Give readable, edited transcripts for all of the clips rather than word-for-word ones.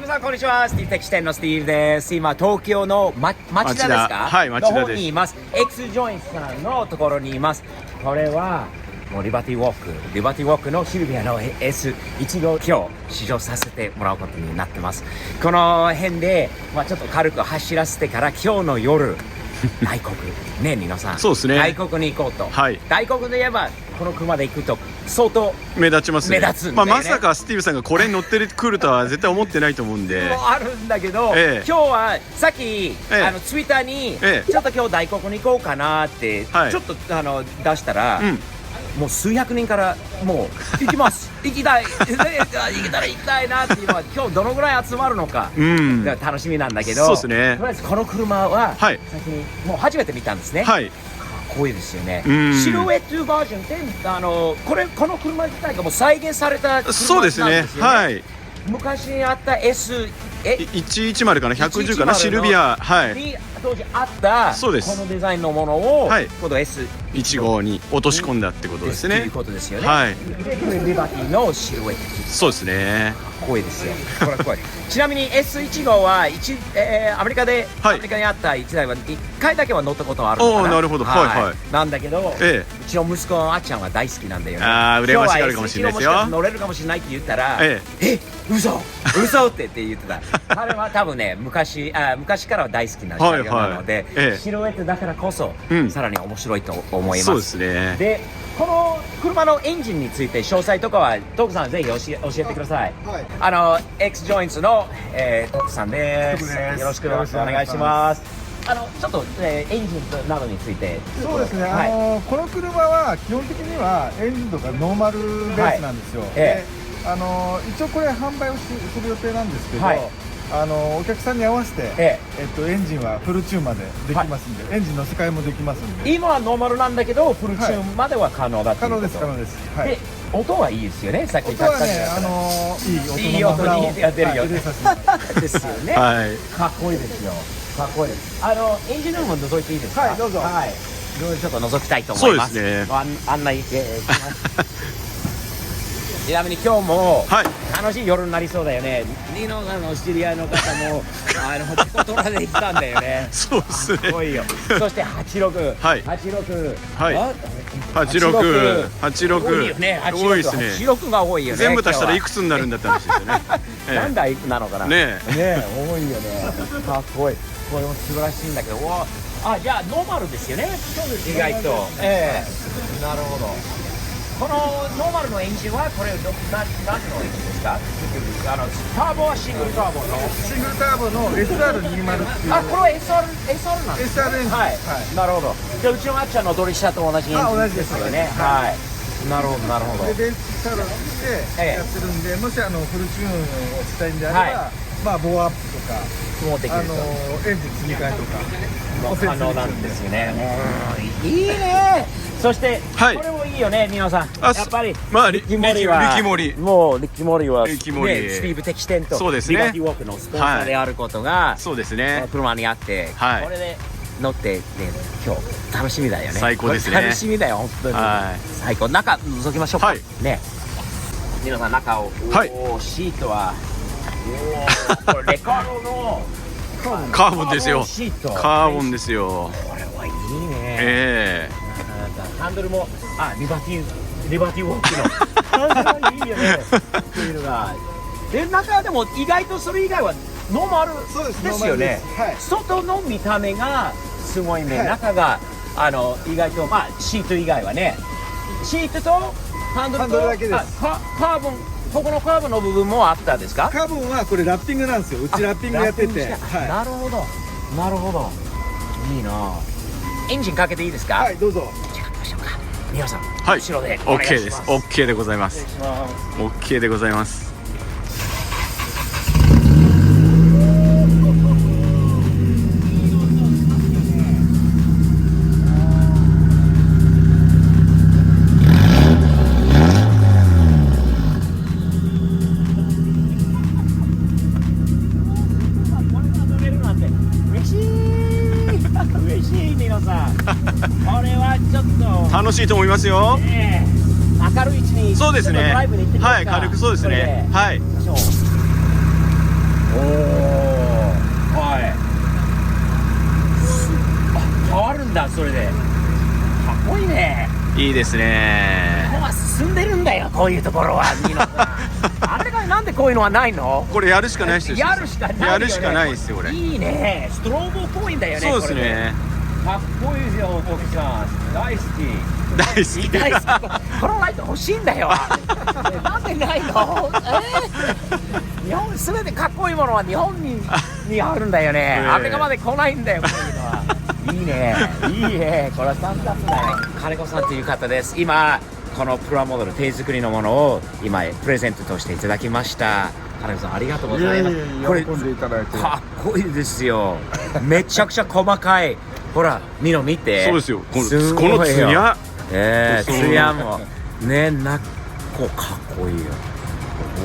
さんこんにちは。スティーブ的視点のスティーブです。今東京の、町田ですか？はい、町田です。の方にいます。X ジョイントさんのところにいます。これはもうリバティウォークのシルビアの S1 号今日試乗させてもらうことになってます。この辺で、ちょっと軽く走らせてから今日の夜外国ね、皆さん。そうですね。外国に行こうと。はい。外国で言えばこの車で行くと相当目立ちますね。目立つんだよね。まさかスティーブさんがこれに乗ってくるとは絶対思ってないと思うんで。もあるんだけど、今日はさっき、ツイッターに、ちょっと今日大国に行こうかなって、ちょっと出したら、もう数百人からもう行きます行きたい行けたら行きたいなっていうのは今日どのぐらい集まるのか、楽しみなんだけど、そうですね。とりあえずこの車は、先にもう初めて見たんですね。はい。かっこいいですよね。シルエットバージョンってこの車自体がもう再現された車なんですよね。そうですね。はい。昔あった 110かな、110かな、シルビア、に当時あったこのデザインのものを、今度 S15 に落とし込んだってことですね。ということですよね。はい。リバティのシルエット。そうですね。かっこいいですよ。ちなみに S15 はアメリカにあった1台は1回だけは乗ったことあるのかな。なるほど。なんだけど、うちの息子のあっちゃんは大好きなんだよね。羨ましがるかもしれないですよ。乗れるかもしれないって言ったら、嘘って言ってた。彼は多分ね、昔からは大好きな車両なので、シルエットだからこそ、さらに面白いと思います。そうですね。で、この車のエンジンについて詳細とかはトークさんぜひ教えてください。X ジョイントのトークさんです。よろしくお願いします。ちょっと、エンジンなどについて。そうですね、この車は基本的にはエンジンとかノーマルベースなんですよ。一応これ販売をする予定なんですけど、お客さんに合わせて、エンジンはフルチューンまでできますんで、エンジンの世界もできますんで。今はノーマルなんだけどフルチューンまでは可能だっていうこと。可能です。で、音はいいですよね。さっき音はね、いい音に出るよね。ですよね。かっこいいですよ。かっこいいです。エンジンルーム覗いていいですか？はい、どうぞ。いろいろちょっと覗きたいと思います。そうですね。案内します。ちなみに今日も楽しい夜になりそうだよね。ニノさんの知り合いの方も大人で行ったんだよね。そうですね。かっこいいよ。そして86。多いよね。多いですね。86が多いよね。全部足したらいくつになるんだって話ですよね。何台なのかな。ね、多いよね。かっこいい。これも素晴らしいんだけど、じゃあノーマルですよね。意外と。なるほど。このノーマルのエンジンはこれ何のエンジンですか？ターボはシングルターボの SR20 っていう。これは SR なんですか？ SR エンジン。なるほど。じゃあうちのあっちゃんのドリシャと同じエンジンですよね。なるほど。でベースサロンでやってるんで、もしフルチューンをしたいんであれば、ボーアップとかエンジン積み替えとか可能なんですよね。いいね。そしてこれもいいよね、皆さん。やっぱりリキモリはスティーブ的視点とリバティウォークのスポンサーであることがこの車にあって、これで乗って今日楽しみだよね。最高ですね。楽しみだよ本当に。最高。中覗きましょうかね。皆さん中を。シートはこれレカロのカーボンですよ。カーボンですよ。これはいいね。ハンドルもリバティウォークのハンドルはいいよねっていうのが。で、中でも意外とそれ以外はノーマルですよね。外の見た目がすごいね。中が意外とシート以外はね、シートとハンドルとだけです。カーボン、ここのカーボンの部分もあったんですか？カーボンはこれラッピングなんですよ。うちラッピングやってて。なるほど。いいな。エンジンかけていいですか？はい、どうぞ。じゃあどうしようか。皆さん、後ろでお願いします。 OK です。 OK でございます。 OK でございます。嬉しい皆さん。これはちょっと楽しいと思いますよ。明るいうちにそうですね。ドライブに行ってみますか。軽くそうですね。おいいですね。ここは進んでるんだよ、こういうところは。ニノさんあれがなんでこういうのはないの？これやるしかないですよ。やるしかないよね。やるしかないですよこれ。いいね。ストローボっぽいんだよね。そうですね。かっこいいですよ、お父さん。大好き。大好き。大好き。このライト欲しいんだよ。なんでないの？日本すべてかっこいいものは日本にあるんだよね。アメリカまで来ないんだよ、こういうのは。いいね、いいね。これはサンダップだよ。金子さんという方です。今このプラモデル手作りのものを今プレゼントとしていただきました。金子さんありがとうございます。これ喜んでいただいて。かっこいいですよ。めちゃくちゃ細かい。ほら、ニノ見て。そうですよ。こすごいよのツヤ。ツヤもね、こうかっこいいよ。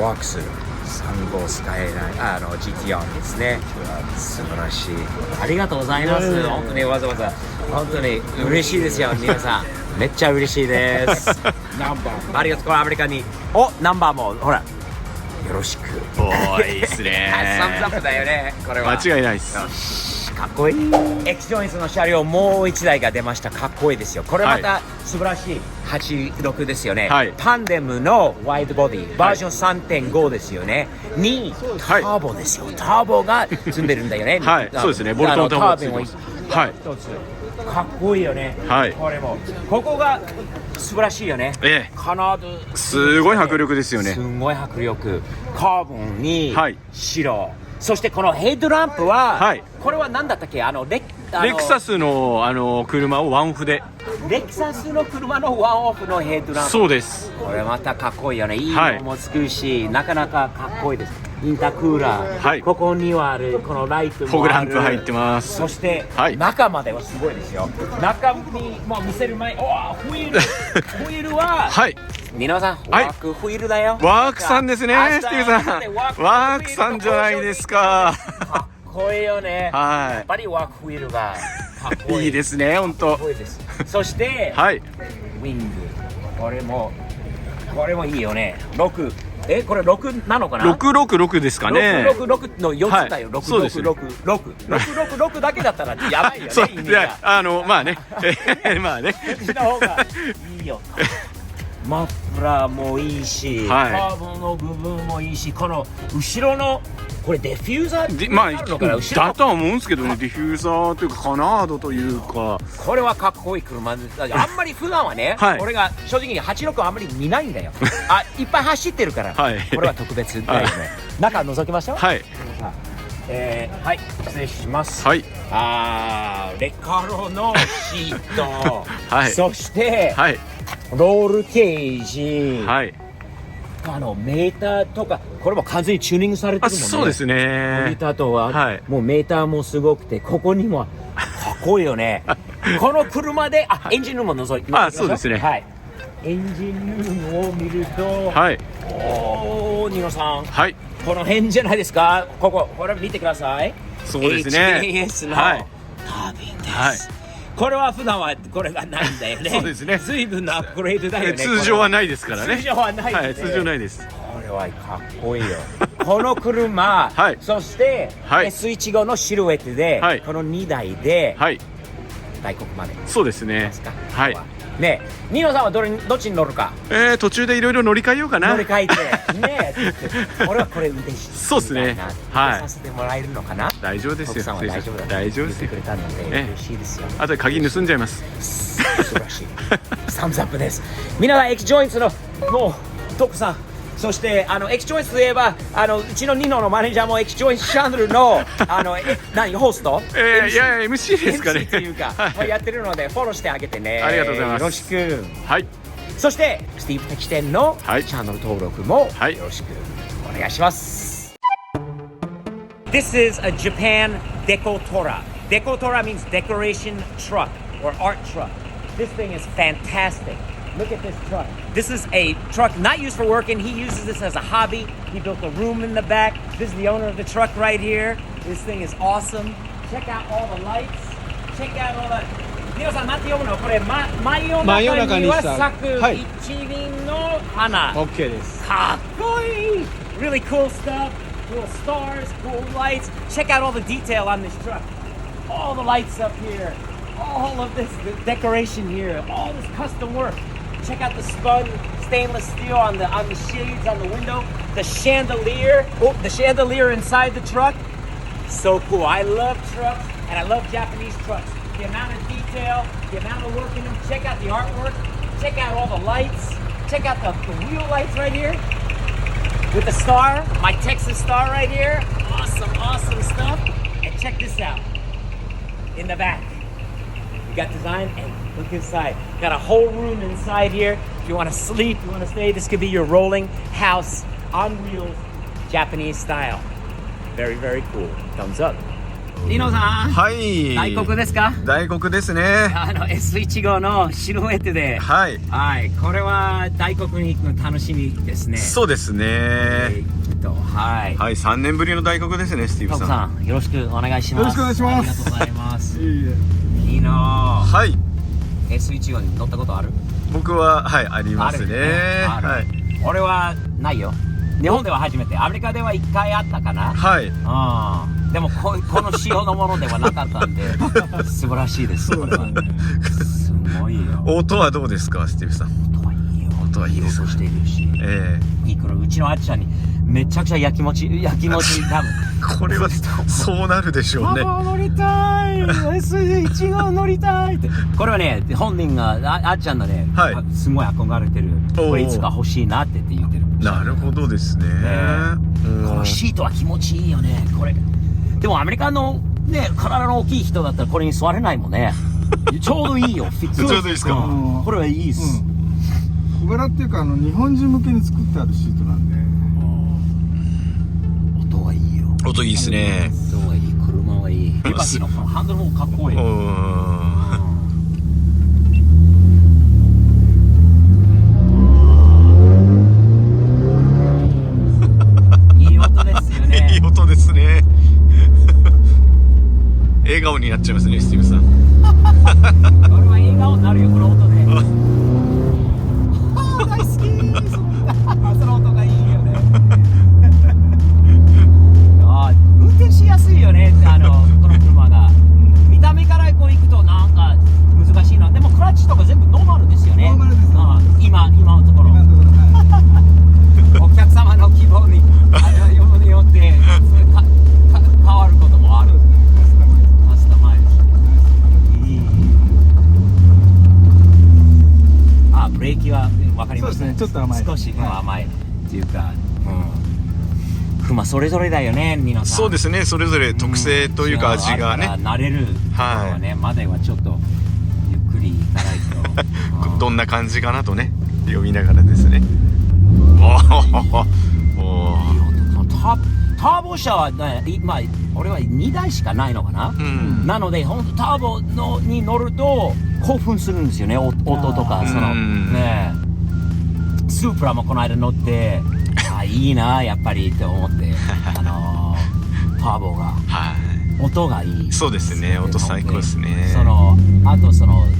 ワークス3号スカイラインGTR ですね。素晴らしい。ありがとうございます。本当にわざわざ本当に嬉しいですよ、皆さん。めっちゃ嬉しいです。ナンバー。ありがとう。これアメリカに。ナンバーもほら。よろしく。おーいいですね。サムズアップだよね。これは。間違いないです。かっこいい。エキジョインスの車両もう1台が出ました。かっこいいですよ。これまた素晴らしい86ですよね。はい、タンデムのワイドボディバージョン 3.5 ですよね。にターボですよ。ターボが積んでるんだよね。はい、そうですね。ボルトのターボついてます。はい。一つかっこいいよね。はい。これもここが素晴らしいよね。カナダすごい迫力ですよね。すごい迫力。カーボンに白。そしてこのヘッドランプは、これは何だったっけ？レクサスの車をワンオフで。レクサスの車のワンオフのヘッドランプ。そうです。これまたかっこいいよね。いいのもつくし、なかなかかっこいいです。インタークーラー、ここにはあるこのライトもある。フォグランプ入ってます。そして、中まではすごいですよ。中にも見せる前、ホイールホイールは、ニノさん、ワークホイールだよ。ワークさんですね、スティーブさん。ワークさんじゃないですか。かっこいいよね。やっぱりワークホイールがかっこいい。いいですね、本当。そして、ウィング。これもいいよね。6。これ6なのかな？666ですかね。666の4つだよ。666だけだったらやばいよね。意味がまあね。まあね。の方がいいよ。マフラーもいいし、カーボンの部分もいいし、この後ろのこれデフューザーまあだとは思うんですけどね。ディフューザーというかカナードというか。これはかっこいい車で、あんまり普段はね、俺が正直に86あんまり見ないんだよ。いっぱい走ってるから。これは特別だよね。中覗きましょう。はい、失礼します。レカロのシート、そしてロールケージ、メーターとか、これも完全にチューニングされてるもんね。そうですね。モニターとは、もうメーターもすごくて、ここにもかっこいいよね。この車で、エンジンルームも覗いてみましょう。そうですね。エンジンルームを見ると、ニノさん、この辺じゃないですか。これ見てください。そうですね。HAS のタービンです。これは普段はこれがないんだよね。そうですね。随分なアップグレードだよね。通常はないですからね。通常はない。通常ないです。これはかっこいいよ。この車、そしてS15のシルエットで、この2台で外国まで。そうですね。ね、ニノさんはどっちに乗るか。途中でいろいろ乗り換えようかな。乗り換えて、ね、俺はこれ運転して。そうですね。させてもらえるのかな。大丈夫ですよ。大丈夫だ。大丈夫ですよ。くれたので嬉しいですよ。あとで鍵盗んじゃいます。素晴らしい。サムズアップです。皆さんエキジョインツのもうトップさん。そしてエキジョインツといえばうちのニノのマネージャーもエキジョインツチャンネルのホスト？いや MC ですかね。 MC というかやってるのでフォローしてあげてね。ありがとうございます。よろしく。はい。そしてスティーブ的店のチャンネル登録もよろしくお願いします。This is a Japan Decotora. Decotora means decoration truck or art truck. This thing is fantastic.Look at this truck. This is a truck not used for working. He uses this as a hobby. He built a room in the back. This is the owner of the truck right here. This thing is awesome. Check out all the lights. Check out all the... 皆さん、なんて読むの？これ、真夜中には咲く一輪の花。OK です。かっこいい! Really cool stuff. Cool stars, cool lights. Check out all the detail on this truck. All the lights up here. All of this decoration here. All this custom work. check out the spun stainless steel on the shades on the window. The chandelier inside the truck. So cool. I love trucks and I love Japanese trucks. The amount of detail, the amount of work in them. Check out the artwork. Check out all the lights. Check out the wheel lights right here with the star, my Texas star right here. Awesome stuff. And check this out. In the back, you got design and look inside. Got a whole room inside here. If you want to sleep, you want to stay, this could be your rolling house on wheels, Japanese style. Very, very cool. Thumbs up. リノさん、はい。大黒ですか？大黒ですね。S15 のシルエットで。はい。はい。これは大黒に行くの楽しみですね。そうですね。はい。はい、3年ぶりの大黒ですね、スティーブさん。よろしくお願いします。よろしくお願いします。ありがとうございます。いいいの。はい。S15 に乗ったことある？僕は、はい、ありますね。はい。俺はないよ。日本では初めて。アメリカでは1回あったかな。はい。でもこの仕様のものではなかったんで素晴らしいです。これはすごいよ。音はどうですか、スティーブさん？音はいいよ。音はいいですか？しているし。いいからうちのあっちゃんにめちゃくちゃ焼きもち多分。これはそうなるでしょうね。乗りたい。S15 乗りたいって。これはね、本人があっちゃんのね、すごい憧れてる。これいつか欲しいなって言ってる。なるほどですね。このシートは気持ちいいよね。これ。でもアメリカのね、体の大きい人だったらこれに座れないもんね。ちょうどいいよ、フィット。ちょうどいいですか？これはいいっす。小柄っていうか日本人向けに作ってあるシートなんで。音はいいよ。音いいですね。音はいい、車はいい。リバティのハンドルもかっこいい。いい音ですよね。いい音ですね。笑顔になっちゃいますね、スティーブさん。俺は笑顔になるよ、この音で。大好き。その音がいいよね。運転しやすいよね、この車が。見た目からこう行くとなんか難しいな。でもクラッチとか全部ノーマルですよね。ノーマルです。今のところ。お客様の希望によって変わることもある。カスタマイズ。いい。ブレーキは分かりますね。ちょっと甘い。少し甘いっていうか。車それぞれだよね、ニノさん。そうですね、それぞれ特性というか味がね。慣れるはね、まではちょっとゆっくりいかないと。どんな感じかなとね、読みながらですね。ターボ車はね、俺は2台しかないのかな。なので本当ターボに乗ると興奮するんですよね、音とかね。スープラもこの間乗って。いいなやっぱりって思ってターボが音がいい。そうですね、音最高ですね。あと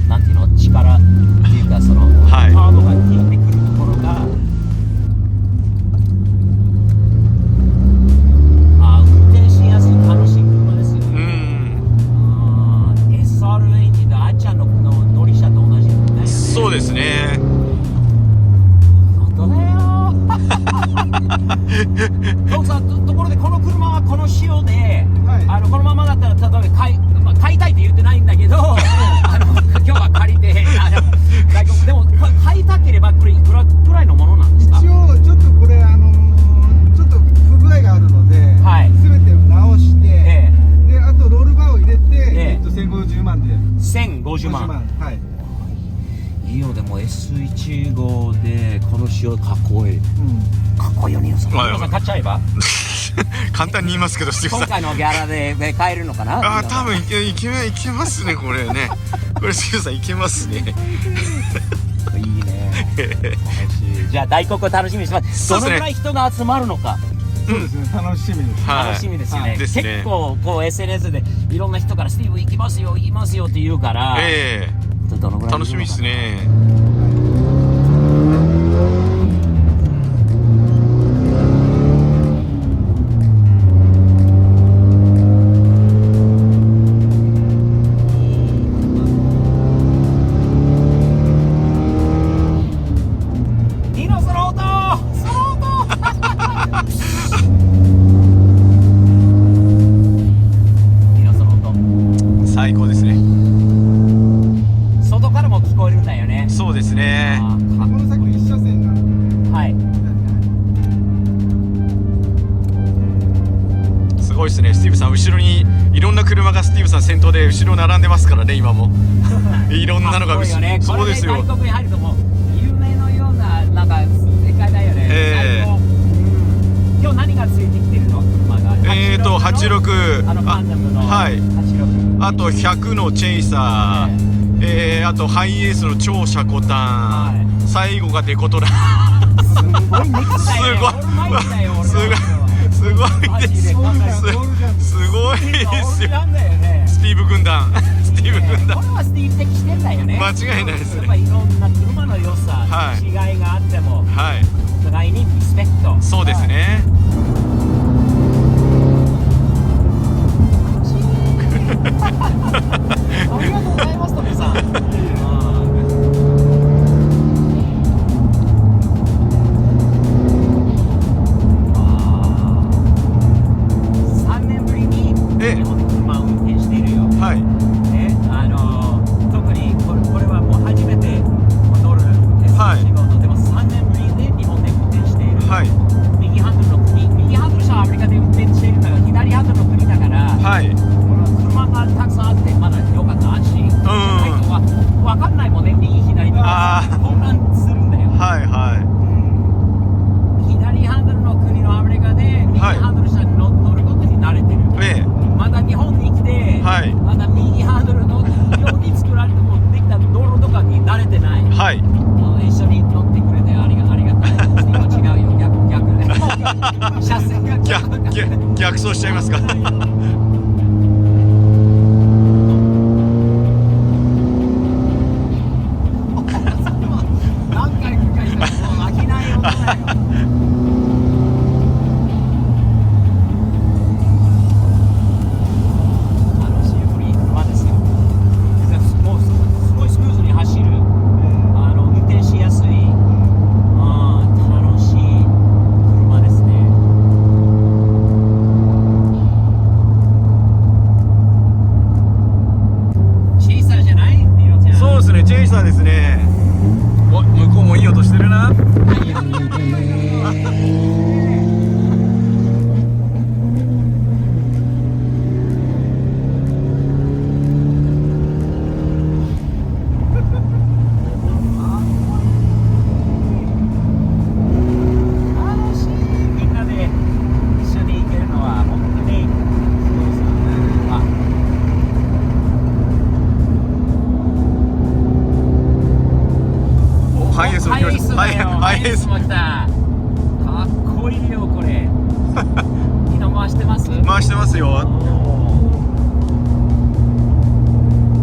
なんていうの、力っていうかターボが効いてくるところが運転しやすい楽しい車ですよね。SR エンジンであっちゃんの乗り車と同じだよね。そうですね。音だよ。ところでこの車はこの仕様で、このままだったら例えば買いたいって言ってないんだけど今日は借りてでも買いたければこれいくらくらいのものなんですか？一応ちょっとこれちょっと不具合があるので、全て直して、であとロールバーを入れて、1050万で。1050万。はい。いいよ。でも S15 でこの仕様かっこいい。かっこいいよ、ニノさん。ニノさん買っちゃえば？簡単に言いますけど、今回のギャラで買えるのかな？多分いけますね、これね。これスティーブさんいけますね。いいね。じゃあ大黒楽しみにしてます。どのぐらい人が集まるのか。そうですね、楽しみです。楽しみですよね。結構こう SNS でいろんな人からスティーブ行きますよって言うから。どのぐらい楽しみですね。ごいですね。スティーブさん後ろにいろんな車がスティーブさん先頭で後ろ並んでますからね今も。いろんなのが後ろ。そうですよ。外国に入るともう夢のようななんか世界だよね。最高。今日何がついてきてるの車が。86。パンダムの。はい。86。あと100のチェイサー。あとハイエースの超車庫端。最後がデコトラ。すごいネクタイだよ。すごいです。すごいですよ。スティーブ軍団。スティーブ軍団。これはスティーブ的してんだよね。間違いないですね。やっぱいろんな車の良さ、違いがあっても、お互いにリスペクト。そうですね。ありがとうございます、トミさん。特にこれはもう初めて乗る S 仕事でも3年ぶりで日本で運転している、右ハンドルの国、右ハンドル車はアメリカで運転しているんだが左ハンドルの国だから、この車がたくさんあってまだ良かった安心、分かんないもんね、右左で混乱するんだよ。左ハンドルの国のアメリカで右ハンドル車に乗ることに慣れてる、まだ日本に来て、まだ右ハンドルのように作られてもできた道路とかに慣れてない、一緒に乗ってくれてありがたい。今違うよ、逆で車線が逆走しちゃいますか。何回繰り返したらもう飽きないよ。チェイサーですね。お、向こうもいい音してるな。ハイエースも来た。かっこいいよこれ。昨日回してます？回してますよ。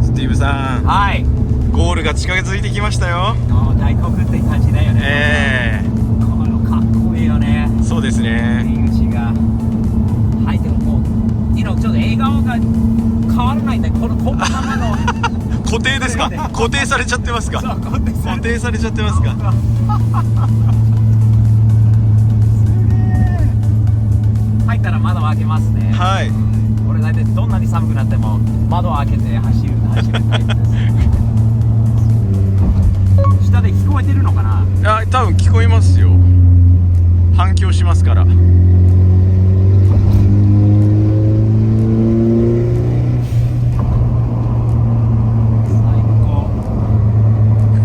スティーブさん。ゴールが近づいてきましたよ。大国って感じだよね。このかっこいいよね。そうですね。出口が。はい、でももうちょっと笑顔が変わらないんだよ。このままの。固定ですか？固定されちゃってますか？固定されちゃってますか？入ったら窓を開けますね。俺大体どんなに寒くなっても窓を開けて走るタイプです。下で聞こえてるのかな？多分聞こえますよ。反響しますから。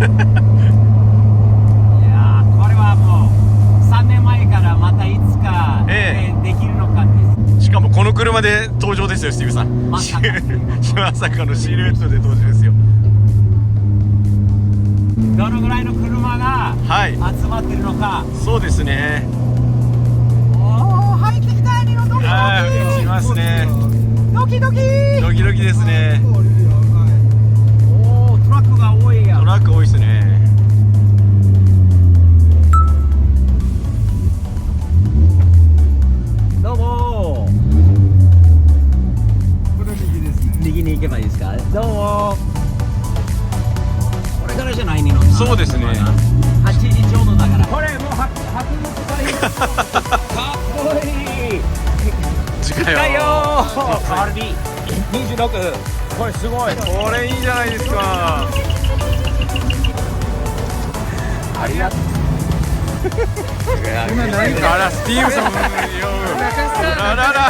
いやこれはもう3年前からまたいつか、できるのかって。しかもこの車で登場ですよ、スティーブさん。まさかのシルエットで登場ですよ。どのぐらいの車が集まってるのか。そうですね。入ってきた。ドキドキしますね。ドキドキドキドキですね。トラックが多いや。トラック多いですね。どうも。これ右ですね。右に行けばいいですか。どうも。これからじゃないの。そうですね。8時ちょうどだから。これもう博物館。かっこいい。近いよ。RB26。これすごい。これいいじゃないですか。ありがとう。あら、スティーブさんも。あらら。